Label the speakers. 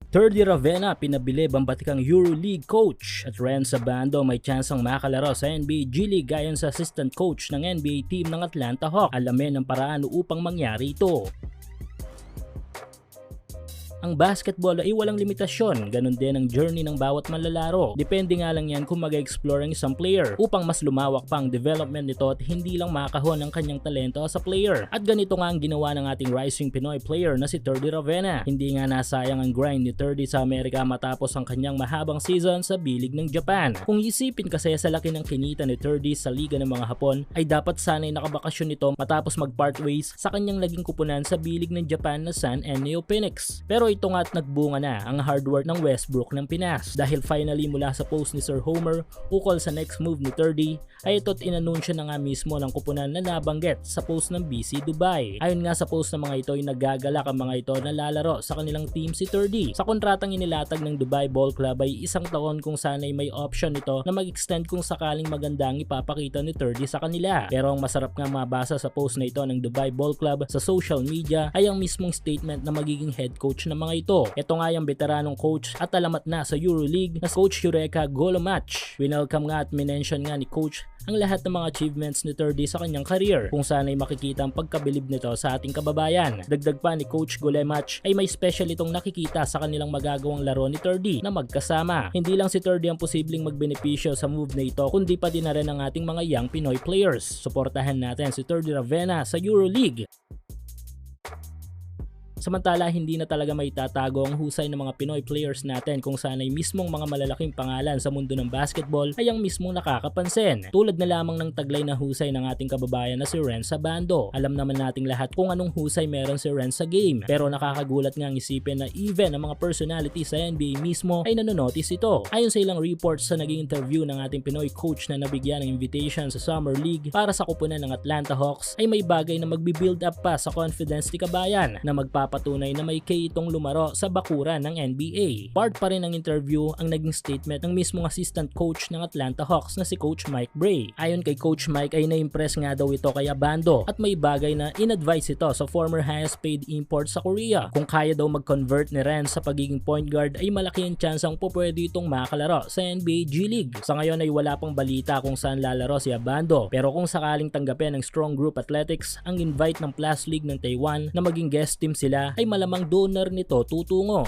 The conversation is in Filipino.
Speaker 1: Terdy Ravenna pinabili bambatikang EuroLeague coach at Renz Abando may tsansang makalaro sa NBA G League ayon sa assistant coach ng NBA team ng Atlanta Hawks. Alamin ang paraan upang mangyari ito. Ang basketball ay walang limitasyon, ganun din ang journey ng bawat manlalaro. Depende nga lang yan kung mag-explore ang isang player upang mas lumawak pa ang development nito at hindi lang makahon ang kanyang talento as a player. At ganito nga ang ginawa ng ating rising Pinoy player na si Terdy Ravenna. Hindi nga nasayang ang grind ni Terdy sa Amerika matapos ang kanyang mahabang season sa bilig ng Japan. Kung isipin kasi sa laki ng kinita ni Terdy sa liga ng mga Hapon, ay dapat sana'y nakabakasyon nito matapos mag-part ways sa kanyang naging kupunan sa bilig ng Japan na San Ennio Phoenix. Pero ito nga at nagbunga na ang hard work ng Westbrook ng Pinas dahil finally mula sa post ni Sir Homer ukol sa next move ni Terdy ay ito't inanunsyo na nga mismo ng kupunan na nabanggit sa post ng BC Dubai. Ayon nga sa post ng mga ito ay nagagalak ang mga ito na lalaro sa kanilang team si Terdy. Sa kontratang inilatag ng Dubai Ball Club ay 1 taon kung sana'y may option nito na mag-extend kung sakaling magandang ipapakita ni Terdy sa kanila. Pero ang masarap nga mabasa sa post na ito ng Dubai Ball Club sa social media ay ang mismong statement na magiging head coach ng mga ito. Ito nga yung veteranong coach at alamat na sa EuroLeague na Coach Eureka Golomach. Winelcome nga at minention nga ni Coach ang lahat ng mga achievements ni Terdy sa kanyang career kung sana'y makikita ang pagkabilib nito sa ating kababayan. Dagdag pa ni Coach Golomach ay may special itong nakikita sa kanilang magagawang laro ni Terdy na magkasama. Hindi lang si Terdy ang posibleng magbenepisyo sa move na ito kundi pati na rin ang ating mga young Pinoy players. Suportahan natin si Terdy Ravenna sa EuroLeague. Samantala, hindi na talaga may tatago ang husay ng mga Pinoy players natin kung sana'y mismong mga malalaking pangalan sa mundo ng basketball ay ang mismong nakakapansin. Tulad na lamang ng taglay na husay ng ating kababayan na si Renz Abando. Alam naman nating lahat kung anong husay meron si Renz sa game. Pero nakakagulat nga ang isipin na even ang mga personality sa NBA mismo ay nanonotice ito. Ayon sa ilang reports sa naging interview ng ating Pinoy coach na nabigyan ng invitation sa Summer League para sa kupunan ng Atlanta Hawks ay may bagay na magbi-build up pa sa confidence ni kabayan na patunay na may kay itong lumaro sa bakuran ng NBA. Part pa rin ng interview ang naging statement ng mismong assistant coach ng Atlanta Hawks na si Coach Mike Bray. Ayon kay Coach Mike ay na-impress nga daw ito kay Abando at may bagay na in-advise ito sa former highest paid import sa Korea. Kung kaya daw mag-convert ni Renz sa pagiging point guard ay malaki ang tsansang pupwede itong makalaro sa NBA G League. Sa ngayon ay wala pang balita kung saan lalaro si Abando pero kung sakaling tanggapin ng Strong Group Athletics ang invite ng Plus League ng Taiwan na maging guest team sila ay malamang donor nito tutungo.